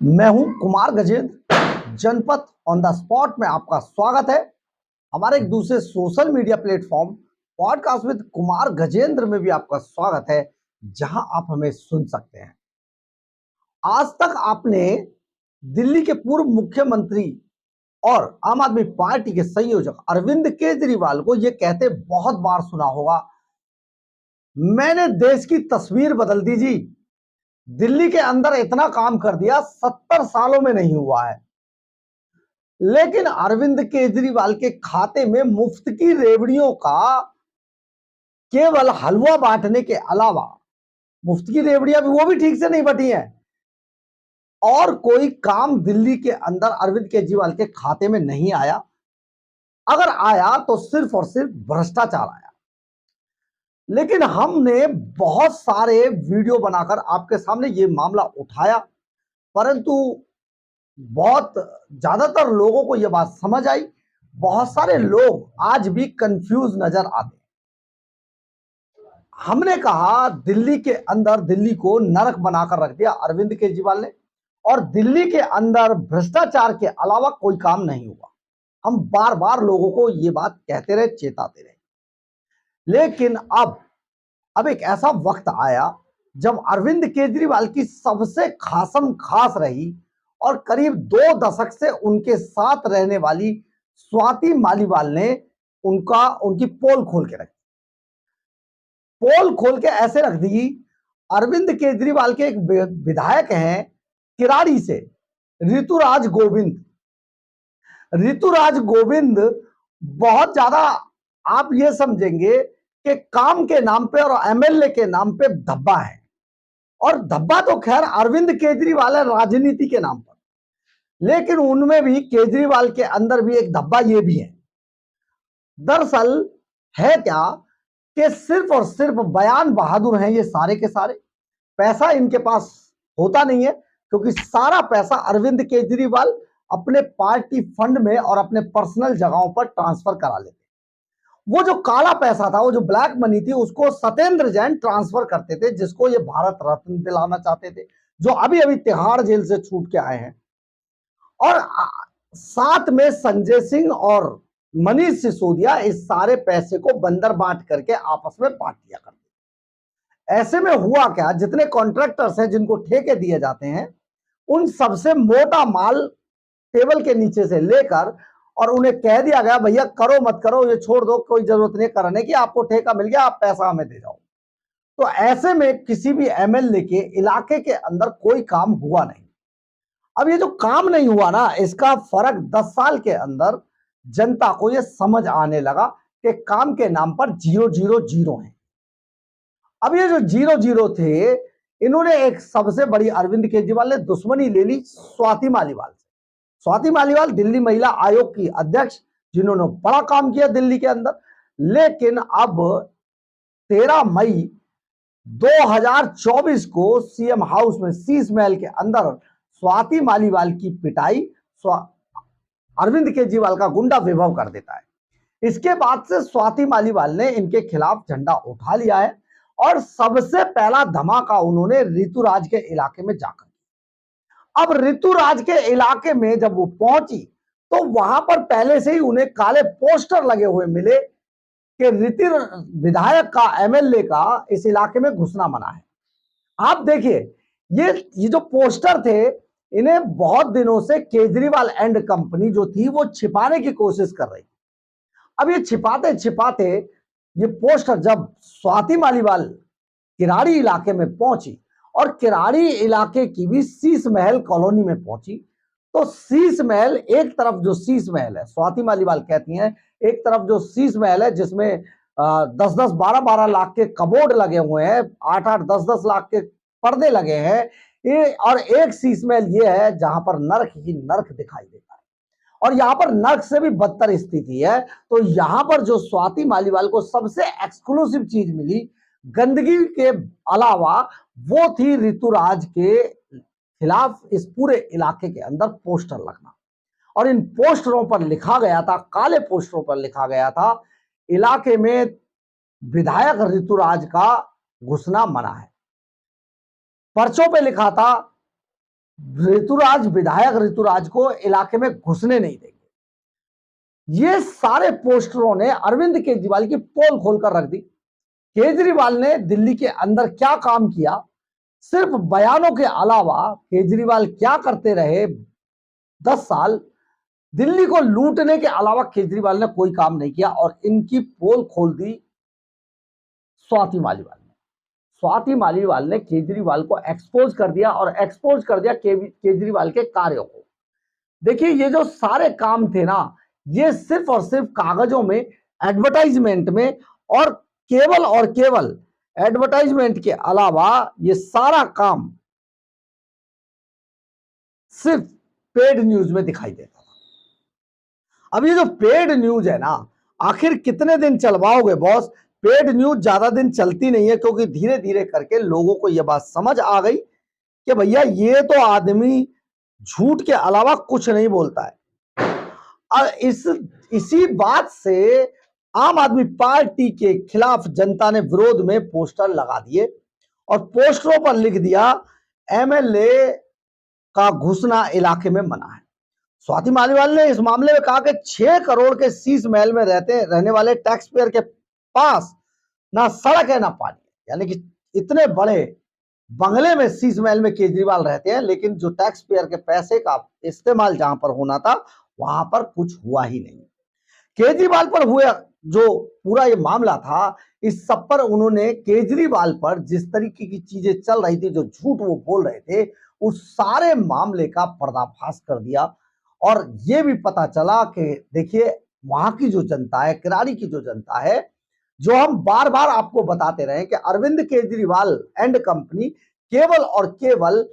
मैं हूं कुमार गजेंद्र। जनपद ऑन द स्पॉट में आपका स्वागत है। हमारे एक दूसरे social media platform podcast with Kumar Gajendra में भी आपका स्वागत है, जहां आप हमें सुन सकते हैं। आज तक आपने दिल्ली के पूर्व मुख्यमंत्री और आम आदमी पार्टी के संयोजक अरविंद केजरीवाल को यह कहते बहुत बार सुना होगा, मैंने देश की तस्वीर बदल दी जी। दिल्ली के अंदर इतना काम कर दिया 70 सालों में नहीं हुआ है। लेकिन अरविंद केजरीवाल के खाते में मुफ्त की रेवड़ियों का केवल हलवा बांटने के अलावा, मुफ्त की रेवड़ियां भी वो भी ठीक से नहीं बटी हैं, और कोई काम दिल्ली के अंदर अरविंद केजरीवाल के खाते में नहीं आया। अगर आया तो सिर्फ और सिर्फ भ्रष्टाचार आया। लेकिन हमने बहुत सारे वीडियो बनाकर आपके सामने ये मामला उठाया, परंतु बहुत ज्यादातर लोगों को यह बात समझ आई। बहुत सारे लोग आज भी कंफ्यूज नजर आते। हमने कहा दिल्ली के अंदर दिल्ली को नरक बनाकर रख दिया अरविंद केजरीवाल ने, और दिल्ली के अंदर भ्रष्टाचार के अलावा कोई काम नहीं हुआ। हम बार बार लोगों को यह बात कहते रहे, चेताते रहे। लेकिन अब एक ऐसा वक्त आया जब अरविंद केजरीवाल की सबसे खासम खास रही और करीब 2 दशक से उनके साथ रहने वाली स्वाति मालीवाल ने उनकी पोल खोल के रखी। पोल खोल के ऐसे रख दी, अरविंद केजरीवाल के एक विधायक हैं किराड़ी से, ऋतुराज गोविंद। ऋतुराज गोविंद बहुत ज्यादा, आप ये समझेंगे कि काम के नाम पे और एमएलए के नाम पे धब्बा है। और धब्बा तो खैर अरविंद केजरीवाल है राजनीति के नाम पर, लेकिन उनमें भी, केजरीवाल के अंदर भी एक धब्बा ये भी है। दरअसल है क्या कि सिर्फ और सिर्फ बयान बहादुर हैं ये सारे के सारे। पैसा इनके पास होता नहीं है, क्योंकि सारा पैसा अरविंद केजरीवाल अपने पार्टी फंड में और अपने पर्सनल जगहों पर ट्रांसफर करा लेते। वो जो काला पैसा था, वो जो ब्लैक मनी थी, उसको सत्येंद्र जैन ट्रांसफर करते थे, जिसको ये भारत रत्न दिलाना चाहते थे, जो अभी अभी तिहाड़ जेल से छूट के आए हैं। और साथ में संजय सिंह और मनीष सिसोदिया इस सारे पैसे को बंदर बांट करके आपस में बांट लिया करते। ऐसे में हुआ क्या, जितने कॉन्ट्रैक्टर्स हैं जिनको ठेके दिए जाते हैं, उन सबसे मोटा माल टेबल के नीचे से लेकर, और उन्हें कह दिया गया भैया करो मत करो, ये छोड़ दो, कोई जरूरत नहीं करने की, आपको ठेका मिल गया, आप पैसा हमें दे जाओ। तो ऐसे में किसी भी एमएलए के इलाके के अंदर कोई काम हुआ नहीं। अब ये जो काम नहीं हुआ ना, इसका फर्क 10 साल के अंदर जनता को ये समझ आने लगा कि काम के नाम पर 000 है। अब ये जो 0 थे, इन्होंने एक सबसे बड़ी, अरविंद केजरीवाल ने दुश्मनी ले ली स्वाति मालीवाल से। स्वाति मालीवाल दिल्ली महिला आयोग की अध्यक्ष, जिन्होंने बड़ा काम किया दिल्ली के अंदर। लेकिन अब 13 मई 2024 को सीएम हाउस में, शीश महल के अंदर स्वाति मालीवाल की पिटाई अरविंद केजरीवाल का गुंडा विभव कर देता है। इसके बाद से स्वाति मालीवाल ने इनके खिलाफ झंडा उठा लिया है, और सबसे पहला धमाका उन्होंने ऋतुराज के इलाके में जाकर। अब ऋतुराज के इलाके में जब वो पहुंची, तो वहां पर पहले से ही उन्हें काले पोस्टर लगे हुए मिले कि विधायक का, एमएलए का इस इलाके में घुसना मना है। आप देखिए, ये जो पोस्टर थे, इन्हें बहुत दिनों से केजरीवाल एंड कंपनी जो थी वो छिपाने की कोशिश कर रही। अब ये छिपाते छिपाते ये पोस्टर जब स्वाति मालीवाल किराड़ी इलाके में पहुंची, और किराड़ी इलाके की भी शीश महल कॉलोनी में पहुंची, तो शीश महल, एक तरफ जो शीश महल है, स्वाति मालीवाल कहती हैं, एक तरफ जो शीश महल है जिसमें 10-10, 12-12 लाख के कबोर्ड लगे हुए हैं, 8-8, 10-10 लाख के पर्दे लगे हैं, और एक शीश महल ये है जहां पर नर्क ही नर्क दिखाई देता है। और यहां पर नर्क से भी बदतर स्थिति है। तो यहां पर जो स्वाति मालीवाल को सबसे एक्सक्लूसिव चीज मिली गंदगी के अलावा, वो थी ऋतुराज के खिलाफ इस पूरे इलाके के अंदर पोस्टर लगना। और इन पोस्टरों पर लिखा गया था, काले पोस्टरों पर लिखा गया था, इलाके में विधायक ऋतुराज का घुसना मना है। पर्चों पे लिखा था ऋतुराज विधायक ऋतुराज को इलाके में घुसने नहीं देंगे। ये सारे पोस्टरों ने अरविंद केजरीवाल की पोल खोलकर रख दी। केजरीवाल ने दिल्ली के अंदर क्या काम किया, सिर्फ बयानों के अलावा केजरीवाल क्या करते रहे 10 साल, दिल्ली को लूटने के अलावा केजरीवाल ने कोई काम नहीं किया। और इनकी पोल खोल दी स्वाति मालीवाल ने। स्वाति मालीवाल ने केजरीवाल को एक्सपोज कर दिया और एक्सपोज कर दिया केजरीवाल के कार्यों को। देखिए, ये जो सारे काम थे ना, ये सिर्फ और सिर्फ कागजों में, एडवर्टाइजमेंट में, और केवल एडवर्टाइजमेंट के अलावा ये सारा काम सिर्फ पेड न्यूज में दिखाई देता था। अब ये जो पेड न्यूज है ना, आखिर कितने दिन चलवाओगे बॉस? पेड न्यूज ज्यादा दिन चलती नहीं है, क्योंकि धीरे धीरे करके लोगों को यह बात समझ आ गई कि भैया ये तो आदमी झूठ के अलावा कुछ नहीं बोलता है। और इसी बात से आम आदमी पार्टी के खिलाफ जनता ने विरोध में पोस्टर लगा दिए और पोस्टरों पर लिख दिया, एमएलए का घुसना इलाके में मना है। स्वाति मालीवाल ने इस मामले में कहा कि 6 करोड़ के शीश महल में रहने वाले टैक्स पेयर के पास ना सड़क है ना पानी, यानी कि इतने बड़े बंगले में शीश महल में केजरीवाल रहते हैं, लेकिन जो टैक्स पेयर के पैसे का इस्तेमाल जहां पर होना था वहां पर कुछ हुआ ही नहीं। केजरीवाल पर हुए जो पूरा ये मामला था, इस सब पर उन्होंने केजरीवाल पर जिस तरीके की चीजें चल रही थी, जो झूठ वो बोल रहे थे, उस सारे मामले का पर्दाफाश कर दिया। और ये भी पता चला कि देखिए, वहां की जो जनता है, किराड़ी की जो जनता है, जो हम बार बार आपको बताते रहे कि अरविंद केजरीवाल एंड कंपनी केवल और केवल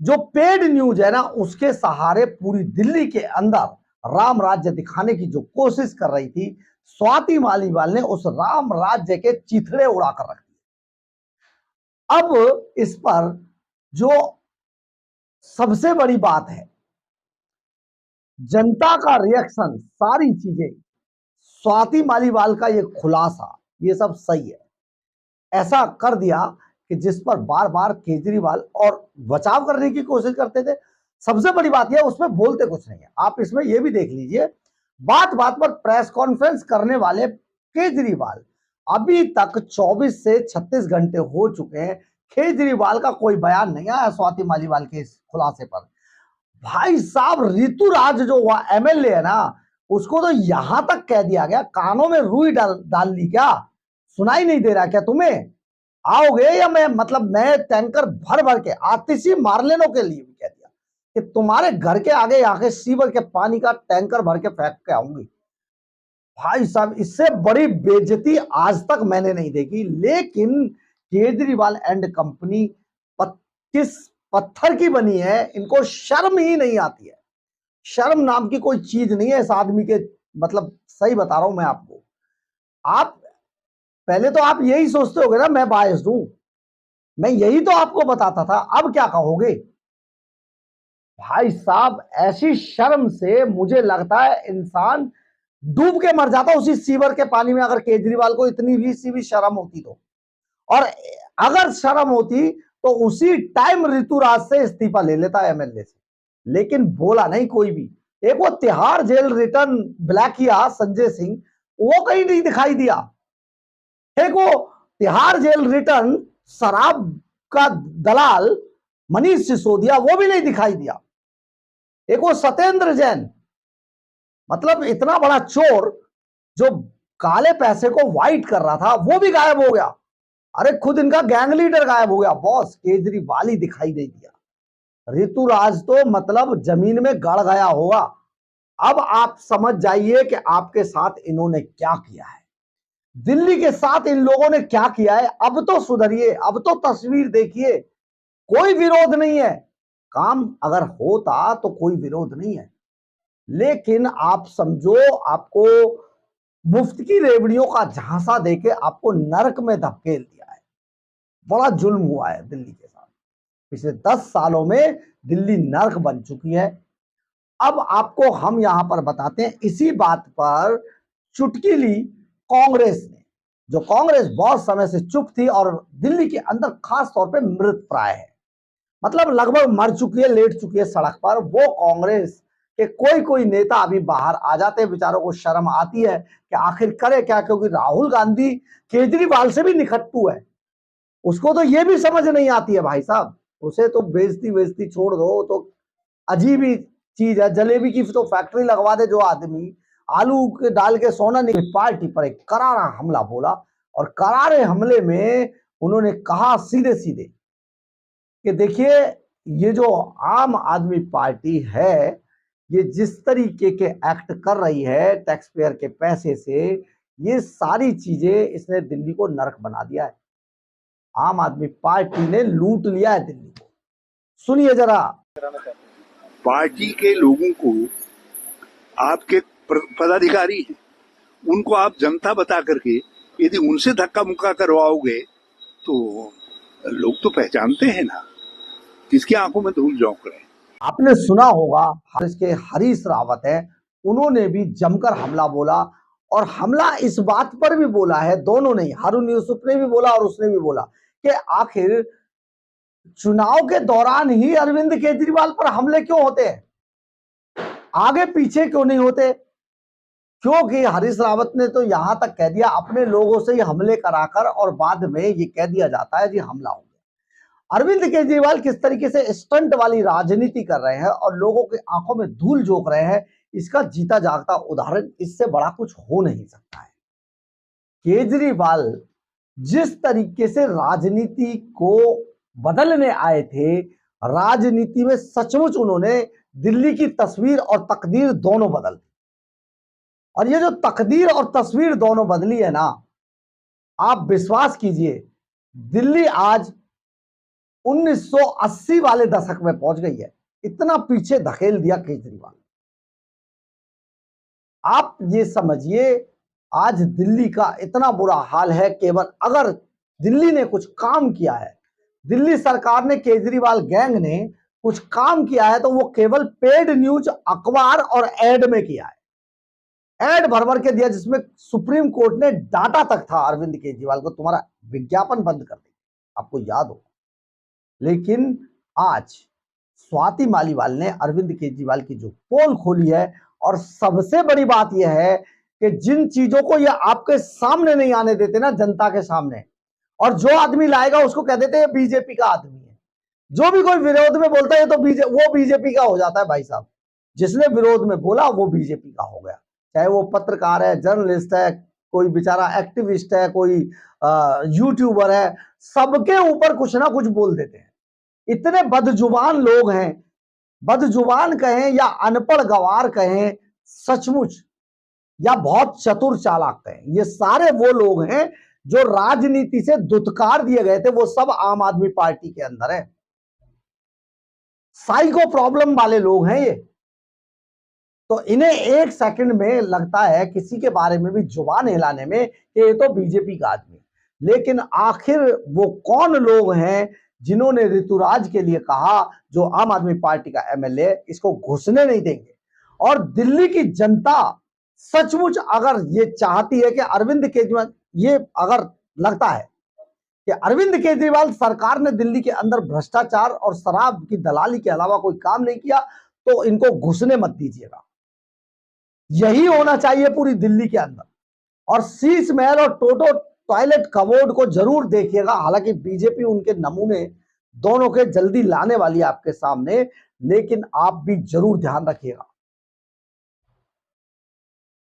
जो पेड न्यूज है ना, उसके सहारे पूरी दिल्ली के अंदर राम राज्य दिखाने की जो कोशिश कर रही थी, स्वाति मालीवाल ने उस राम राज्य के चिथड़े उड़ाकर रख दिए। अब इस पर जो सबसे बड़ी बात है, जनता का रिएक्शन, सारी चीजें, स्वाति मालीवाल का ये खुलासा, ये सब सही है। ऐसा कर दिया कि जिस पर बार बार केजरीवाल और बचाव करने की कोशिश करते थे। सबसे बड़ी बात यह, उसमें बोलते कुछ नहीं है। आप इसमें यह भी देख लीजिए, बात बात पर प्रेस कॉन्फ्रेंस करने वाले केजरीवाल, अभी तक 24 से 36 घंटे हो चुके हैं, केजरीवाल का कोई बयान नहीं आया स्वाति मालीवाल के इस खुलासे पर। भाई साहब, ऋतुराज जो हुआ एमएलए है ना, उसको तो यहां तक कह दिया गया, कानों में रुई डाल ली क्या? सुनाई नहीं दे रहा क्या तुम्हें? आओगे या मैं टैंकर भर भर के आतिशी मारलेनों के लिए भी कह दिया कि तुम्हारे घर के आगे आके सीवर के पानी का टैंकर भर के फेंक के आऊंगी। भाई साहब, इससे बड़ी बेइज्जती आज तक मैंने नहीं देखी। लेकिन केजरीवाल एंड कंपनी किस पत्थर की बनी है, इनको शर्म ही नहीं आती है। शर्म नाम की कोई चीज नहीं है इस आदमी के, सही बता रहा हूं मैं आपको। आप पहले तो आप यही सोचते होगे ना, मैं बायस्ड हूं, मैं यही तो आपको बताता था, अब क्या कहोगे? भाई साहब, ऐसी शर्म से मुझे लगता है इंसान डूब के मर जाता उसी सीवर के पानी में, अगर केजरीवाल को इतनी भी सी भी शर्म होती तो। और अगर शर्म होती तो उसी टाइम ऋतुराज से इस्तीफा ले लेता एमएलए से, लेकिन बोला नहीं कोई भी। एक वो तिहाड़ जेल रिटर्न ब्लैक किया संजय सिंह, वो कहीं नहीं दिखाई दिया। एक वो तिहाड़ जेल रिटर्न शराब का दलाल मनीष सिसोदिया, वो भी नहीं दिखाई दिया। एक वो सत्येंद्र जैन, इतना बड़ा चोर जो काले पैसे को व्हाइट कर रहा था, वो भी गायब हो गया। अरे खुद इनका गैंग लीडर गायब हो गया बॉस, केजरीवाल ही दिखाई नहीं दिया। ऋतुराज तो जमीन में गड़ गया होगा। अब आप समझ जाइए कि आपके साथ इन्होंने क्या किया है, दिल्ली के साथ इन लोगों ने क्या किया है। अब तो सुधरिए, अब तो तस्वीर देखिए। कोई विरोध नहीं है, काम अगर होता तो कोई विरोध नहीं है, लेकिन आप समझो आपको मुफ्त की रेवड़ियों का झांसा देके आपको नरक में धकेल दिया है। बड़ा जुल्म हुआ है दिल्ली के साथ। पिछले 10 सालों में दिल्ली नरक बन चुकी है। अब आपको हम यहां पर बताते हैं, इसी बात पर चुटकी ली कांग्रेस ने, जो कांग्रेस बहुत समय से चुप थी और दिल्ली के अंदर खास तौर पे मृत प्राय है। मतलब लगभग मर चुकी है, लेट चुकी है सड़क पर। वो कांग्रेस के कोई कोई नेता अभी बाहर आ जाते हैं, बेचारों को शर्म आती है कि आखिर करे क्या, क्योंकि राहुल गांधी केजरीवाल से भी निखट्टू है। उसको तो ये भी समझ नहीं आती है भाई साहब, उसे तो बेइज्जती बेइज्जती छोड़ दो, तो अजीब ही चीज है। जलेबी की तो फैक्ट्री लगवा दे जो आदमी, आलू के डाल के सोना नहीं। पार्टी पर एक करारा हमला बोला, और करारे हमले में उन्होंने कहा सीधे सीधे कि देखिए, ये जो आम आदमी पार्टी है, ये जिस तरीके के एक्ट कर रही है टैक्स पेयर के पैसे से, ये सारी चीजें इसने दिल्ली को नरक बना दिया है। आम आदमी पार्टी ने लूट लिया है दिल्ली को। सुनिए जरा। पार्टी के लोगों को, आपके पदाधिकारी हैं, उनको आप जनता बता करके यदि उनसे धक्का मुक्का करवाओगे तो लोग तो पहचानते हैं ना, किसकी आंखों में धूल झोंक रहे हैं। आपने सुना होगा इसके हरीश रावत है, उन्होंने भी जमकर हमला बोला, और हमला इस बात पर भी बोला है, दोनों ने, हारून यूसुफ ने भी बोला और उसने भी बोला कि आखिर चुनाव के दौरान ही अरविंद केजरीवाल पर हमले क्यों होते हैं, आगे पीछे क्यों नहीं होते। क्योंकि हरीश रावत ने तो यहां तक कह दिया अपने लोगों से ही हमले कराकर, और बाद में ये कह दिया जाता है जी हमला हो गया। अरविंद केजरीवाल किस तरीके से स्टंट वाली राजनीति कर रहे हैं और लोगों की आंखों में धूल झोंक रहे हैं, इसका जीता जागता उदाहरण इससे बड़ा कुछ हो नहीं सकता है। केजरीवाल जिस तरीके से राजनीति को बदलने आए थे, राजनीति में सचमुच उन्होंने दिल्ली की तस्वीर और तकदीर दोनों बदल दी। और ये जो तकदीर और तस्वीर दोनों बदली है ना, आप विश्वास कीजिए, दिल्ली आज 1980 वाले दशक में पहुंच गई है। इतना पीछे धकेल दिया केजरीवाल। आप ये समझिए, आज दिल्ली का इतना बुरा हाल है, केवल अगर दिल्ली ने कुछ काम किया है, दिल्ली सरकार ने, केजरीवाल गैंग ने कुछ काम किया है, तो वो केवल पेड न्यूज, अखबार और एड में किया है। एड भर भर के दिया, जिसमें सुप्रीम कोर्ट ने डांटा तक था अरविंद केजरीवाल को, तुम्हारा विज्ञापन बंद कर दिया, आपको याद हो। लेकिन आज स्वाति मालीवाल ने अरविंद केजरीवाल की जो पोल खोली है, और सबसे बड़ी बात यह है कि जिन चीजों को ये आपके सामने नहीं आने देते ना, जनता के सामने, और जो आदमी लाएगा उसको कह देते हैं बीजेपी का आदमी है। जो भी कोई विरोध में बोलता है तो वो बीजेपी का हो जाता है भाई साहब। जिसने विरोध में बोला वो बीजेपी का हो गया, चाहे वो पत्रकार है, जर्नलिस्ट है, कोई बेचारा एक्टिविस्ट है, कोई यूट्यूबर है, सबके ऊपर कुछ ना कुछ बोल देते हैं। इतने बदजुबान लोग हैं, बदजुबान कहें या अनपढ़ गवार कहें, सचमुच, या बहुत चतुर चालाक कहें, ये सारे वो लोग हैं जो राजनीति से दुत्कार दिए गए थे। वो सब आम आदमी पार्टी के अंदर है। साइको प्रॉब्लम वाले लोग हैं ये। तो इन्हें एक सेकंड में लगता है किसी के बारे में भी जुबान हिलाने में कि ये तो बीजेपी का आदमी। लेकिन आखिर वो कौन लोग हैं जिन्होंने ऋतुराज के लिए कहा, जो आम आदमी पार्टी का एमएलए, इसको घुसने नहीं देंगे। और दिल्ली की जनता सचमुच अगर ये चाहती है कि अरविंद केजरीवाल, ये अगर लगता है कि अरविंद केजरीवाल सरकार ने दिल्ली के अंदर भ्रष्टाचार और शराब की दलाली के अलावा कोई काम नहीं किया, तो इनको घुसने मत दीजिएगा। यही होना चाहिए पूरी दिल्ली के अंदर। और शीश महल और टोटो टॉयलेट कबोर्ड को जरूर देखिएगा। हालांकि बीजेपी उनके नमूने दोनों के जल्दी लाने वाली है आपके सामने, लेकिन आप भी जरूर ध्यान रखिएगा।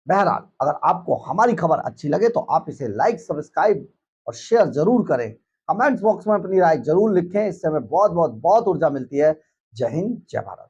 बहरहाल, अगर आपको हमारी खबर अच्छी लगे तो आप इसे लाइक, सब्सक्राइब और शेयर जरूर करें। कमेंट्स बॉक्स में अपनी राय जरूर लिखें, इससे हमें बहुत बहुत बहुत ऊर्जा मिलती है। जय हिंद, जय भारत।